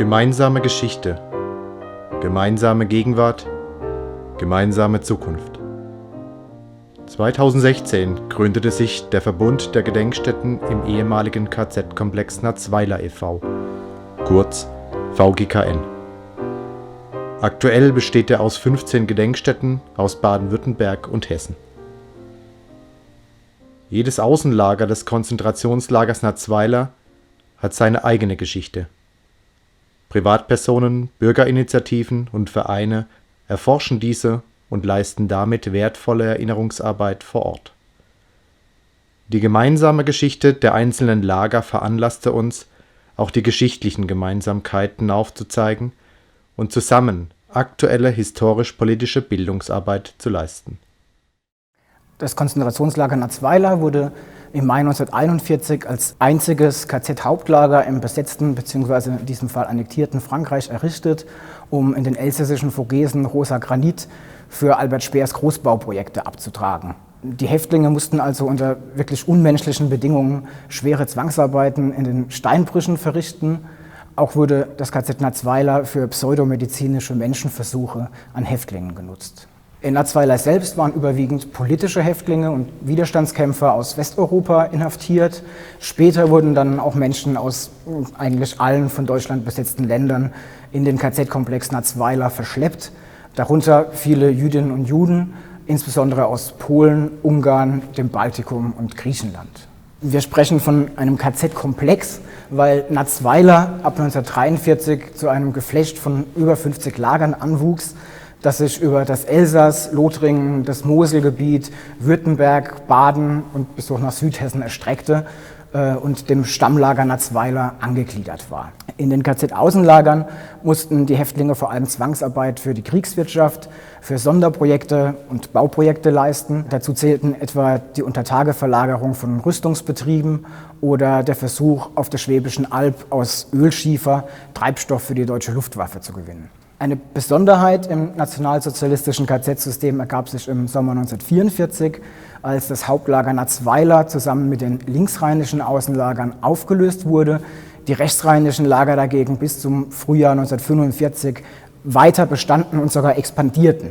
Gemeinsame Geschichte, gemeinsame Gegenwart, gemeinsame Zukunft. 2016 gründete sich der Verbund der Gedenkstätten im ehemaligen KZ-Komplex Natzweiler e.V., kurz VGKN. Aktuell besteht er aus 15 Gedenkstätten aus Baden-Württemberg und Hessen. Jedes Außenlager des Konzentrationslagers Natzweiler hat seine eigene Geschichte. Privatpersonen, Bürgerinitiativen und Vereine erforschen diese und leisten damit wertvolle Erinnerungsarbeit vor Ort. Die gemeinsame Geschichte der einzelnen Lager veranlasste uns, auch die geschichtlichen Gemeinsamkeiten aufzuzeigen und zusammen aktuelle historisch-politische Bildungsarbeit zu leisten. Das Konzentrationslager Natzweiler wurde im Mai 1941 als einziges KZ-Hauptlager im besetzten bzw. in diesem Fall annektierten Frankreich errichtet, um in den elsässischen Vogesen rosa Granit für Albert Speers Großbauprojekte abzutragen. Die Häftlinge mussten also unter wirklich unmenschlichen Bedingungen schwere Zwangsarbeiten in den Steinbrüchen verrichten. Auch wurde das KZ Natzweiler für pseudomedizinische Menschenversuche an Häftlingen genutzt. In Natzweiler selbst waren überwiegend politische Häftlinge und Widerstandskämpfer aus Westeuropa inhaftiert. Später wurden dann auch Menschen aus eigentlich allen von Deutschland besetzten Ländern in den KZ-Komplex Natzweiler verschleppt, darunter viele Jüdinnen und Juden, insbesondere aus Polen, Ungarn, dem Baltikum und Griechenland. Wir sprechen von einem KZ-Komplex, weil Natzweiler ab 1943 zu einem Geflecht von über 50 Lagern anwuchs, das sich über das Elsass, Lothringen, das Moselgebiet, Württemberg, Baden und bis hoch nach Südhessen erstreckte und dem Stammlager Natzweiler angegliedert war. In den KZ-Außenlagern mussten die Häftlinge vor allem Zwangsarbeit für die Kriegswirtschaft, für Sonderprojekte und Bauprojekte leisten. Dazu zählten etwa die Untertageverlagerung von Rüstungsbetrieben oder der Versuch, auf der Schwäbischen Alb aus Ölschiefer Treibstoff für die deutsche Luftwaffe zu gewinnen. Eine Besonderheit im nationalsozialistischen KZ-System ergab sich im Sommer 1944, als das Hauptlager Natzweiler zusammen mit den linksrheinischen Außenlagern aufgelöst wurde, die rechtsrheinischen Lager dagegen bis zum Frühjahr 1945 weiter bestanden und sogar expandierten.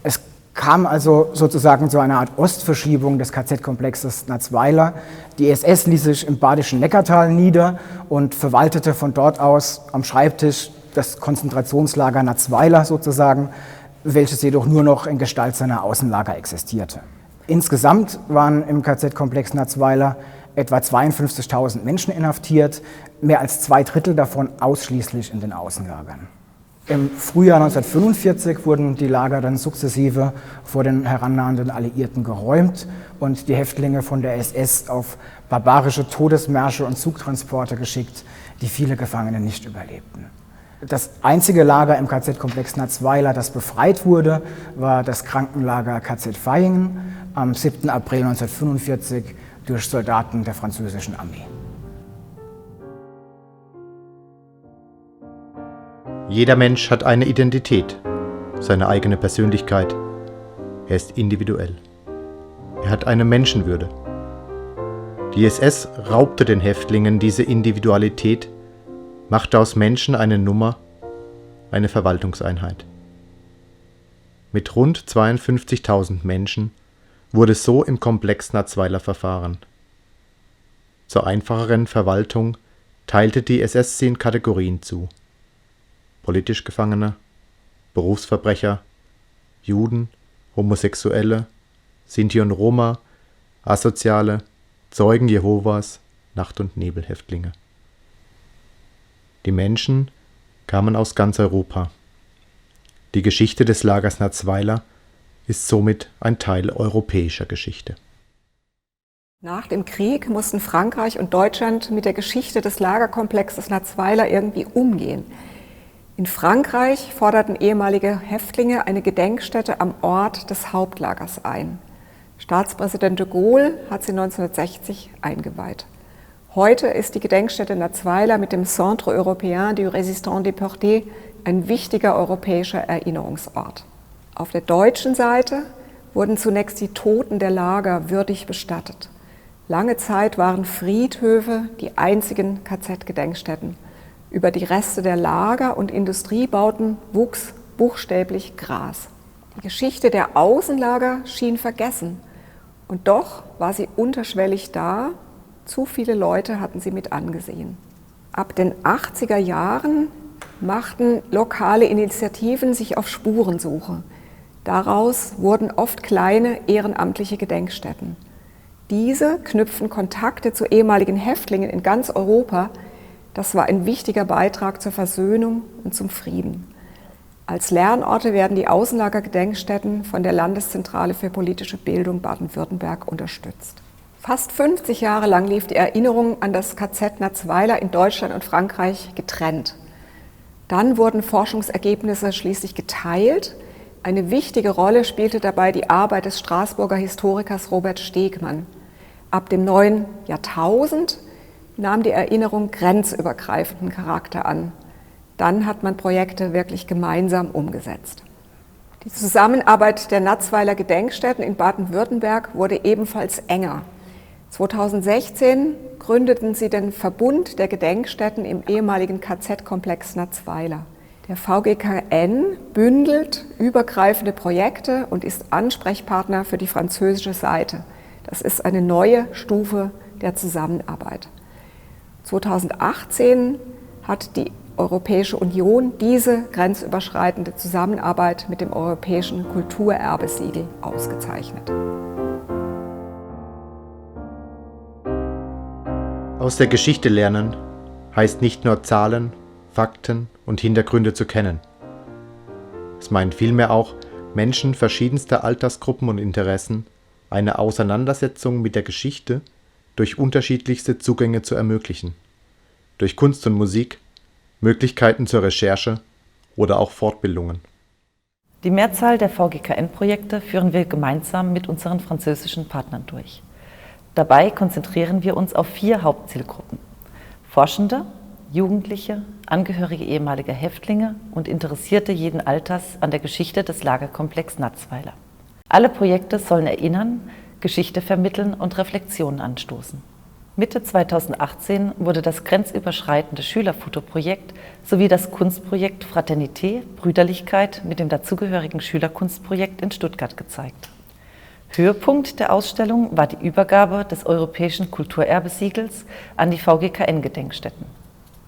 Es kam also sozusagen zu einer Art Ostverschiebung des KZ-Komplexes Natzweiler. Die SS ließ sich im badischen Neckartal nieder und verwaltete von dort aus am Schreibtisch das Konzentrationslager Natzweiler sozusagen, welches jedoch nur noch in Gestalt seiner Außenlager existierte. Insgesamt waren im KZ-Komplex Natzweiler etwa 52.000 Menschen inhaftiert, mehr als 2/3 davon ausschließlich in den Außenlagern. Im Frühjahr 1945 wurden die Lager dann sukzessive vor den herannahenden Alliierten geräumt und die Häftlinge von der SS auf barbarische Todesmärsche und Zugtransporte geschickt, die viele Gefangene nicht überlebten. Das einzige Lager im KZ-Komplex Natzweiler, das befreit wurde, war das Krankenlager KZ Vaihingen am 7. April 1945 durch Soldaten der französischen Armee. Jeder Mensch hat eine Identität, seine eigene Persönlichkeit. Er ist individuell. Er hat eine Menschenwürde. Die SS raubte den Häftlingen diese Individualität, machte aus Menschen eine Nummer, eine Verwaltungseinheit. Mit rund 52.000 Menschen wurde so im Komplex Natzweiler verfahren. Zur einfacheren Verwaltung teilte die SS sie in Kategorien zu: politisch Gefangene, Berufsverbrecher, Juden, Homosexuelle, Sinti und Roma, Asoziale, Zeugen Jehovas, Nacht- und Nebelhäftlinge. Die Menschen kamen aus ganz Europa. Die Geschichte des Lagers Natzweiler ist somit ein Teil europäischer Geschichte. Nach dem Krieg mussten Frankreich und Deutschland mit der Geschichte des Lagerkomplexes Natzweiler irgendwie umgehen. In Frankreich forderten ehemalige Häftlinge eine Gedenkstätte am Ort des Hauptlagers ein. Staatspräsident de Gaulle hat sie 1960 eingeweiht. Heute ist die Gedenkstätte Natzweiler mit dem Centre Européen du Résistant Déporté ein wichtiger europäischer Erinnerungsort. Auf der deutschen Seite wurden zunächst die Toten der Lager würdig bestattet. Lange Zeit waren Friedhöfe die einzigen KZ-Gedenkstätten. Über die Reste der Lager und Industriebauten wuchs buchstäblich Gras. Die Geschichte der Außenlager schien vergessen. Und doch war sie unterschwellig da. Zu viele Leute hatten sie mit angesehen. Ab den 80er Jahren machten lokale Initiativen sich auf Spurensuche. Daraus wurden oft kleine ehrenamtliche Gedenkstätten. Diese knüpfen Kontakte zu ehemaligen Häftlingen in ganz Europa. Das war ein wichtiger Beitrag zur Versöhnung und zum Frieden. Als Lernorte werden die Außenlagergedenkstätten von der Landeszentrale für politische Bildung Baden-Württemberg unterstützt. Fast 50 Jahre lang lief die Erinnerung an das KZ Natzweiler in Deutschland und Frankreich getrennt. Dann wurden Forschungsergebnisse schließlich geteilt. Eine wichtige Rolle spielte dabei die Arbeit des Straßburger Historikers Robert Stegmann. Ab dem neuen Jahrtausend nahm die Erinnerung grenzübergreifenden Charakter an. Dann hat man Projekte wirklich gemeinsam umgesetzt. Die Zusammenarbeit der Natzweiler Gedenkstätten in Baden-Württemberg wurde ebenfalls enger. 2016 gründeten sie den Verbund der Gedenkstätten im ehemaligen KZ-Komplex Natzweiler. Der VGKN bündelt übergreifende Projekte und ist Ansprechpartner für die französische Seite. Das ist eine neue Stufe der Zusammenarbeit. 2018 hat die Europäische Union diese grenzüberschreitende Zusammenarbeit mit dem Europäischen Kulturerbesiegel ausgezeichnet. Aus der Geschichte lernen heißt nicht nur Zahlen, Fakten und Hintergründe zu kennen. Es meint vielmehr auch, Menschen verschiedenster Altersgruppen und Interessen eine Auseinandersetzung mit der Geschichte durch unterschiedlichste Zugänge zu ermöglichen. Durch Kunst und Musik, Möglichkeiten zur Recherche oder auch Fortbildungen. Die Mehrzahl der VGKN-Projekte führen wir gemeinsam mit unseren französischen Partnern durch. Dabei konzentrieren wir uns auf 4 Hauptzielgruppen: Forschende, Jugendliche, Angehörige ehemaliger Häftlinge und Interessierte jeden Alters an der Geschichte des Lagerkomplex Natzweiler. Alle Projekte sollen erinnern, Geschichte vermitteln und Reflexionen anstoßen. Mitte 2018 wurde das grenzüberschreitende Schülerfotoprojekt sowie das Kunstprojekt Fraternité, Brüderlichkeit mit dem dazugehörigen Schülerkunstprojekt in Stuttgart gezeigt. Höhepunkt der Ausstellung war die Übergabe des Europäischen Kulturerbesiegels an die VGKN-Gedenkstätten.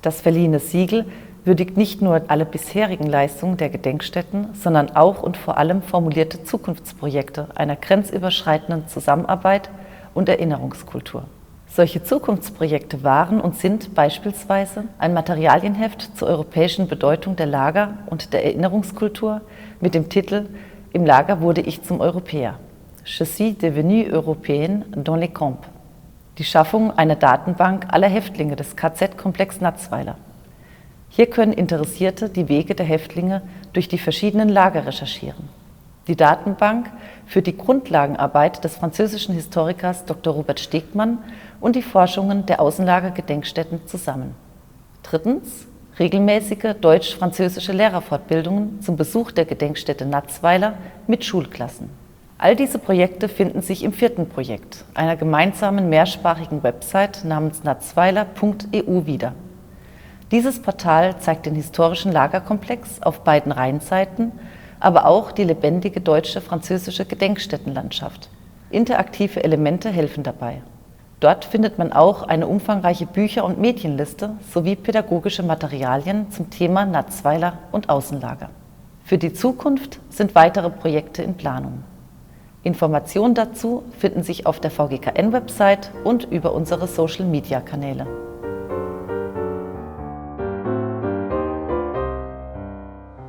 Das verliehene Siegel würdigt nicht nur alle bisherigen Leistungen der Gedenkstätten, sondern auch und vor allem formulierte Zukunftsprojekte einer grenzüberschreitenden Zusammenarbeit und Erinnerungskultur. Solche Zukunftsprojekte waren und sind beispielsweise ein Materialienheft zur europäischen Bedeutung der Lager und der Erinnerungskultur mit dem Titel »Im Lager wurde ich zum Europäer. Je suis devenue européenne dans les camps«. Die Schaffung einer Datenbank aller Häftlinge des KZ-Komplex Natzweiler. Hier können Interessierte die Wege der Häftlinge durch die verschiedenen Lager recherchieren. Die Datenbank führt die Grundlagenarbeit des französischen Historikers Dr. Robert Stegmann und die Forschungen der Außenlagergedenkstätten zusammen. Drittens, regelmäßige deutsch-französische Lehrerfortbildungen zum Besuch der Gedenkstätte Natzweiler mit Schulklassen. All diese Projekte finden sich im 4. Projekt, einer gemeinsamen mehrsprachigen Website namens natzweiler.eu wieder. Dieses Portal zeigt den historischen Lagerkomplex auf beiden Rheinseiten, aber auch die lebendige deutsche-französische Gedenkstättenlandschaft. Interaktive Elemente helfen dabei. Dort findet man auch eine umfangreiche Bücher- und Medienliste sowie pädagogische Materialien zum Thema Natzweiler und Außenlager. Für die Zukunft sind weitere Projekte in Planung. Informationen dazu finden sich auf der VGKN-Website und über unsere Social-Media-Kanäle.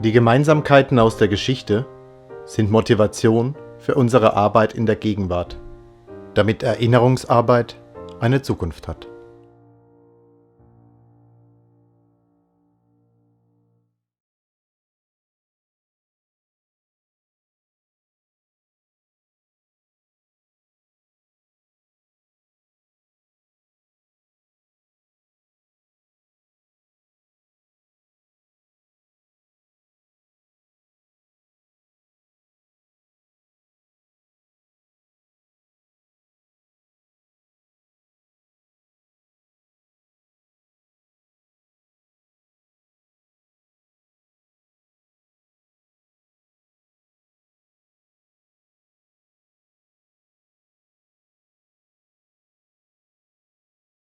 Die Gemeinsamkeiten aus der Geschichte sind Motivation für unsere Arbeit in der Gegenwart, damit Erinnerungsarbeit eine Zukunft hat.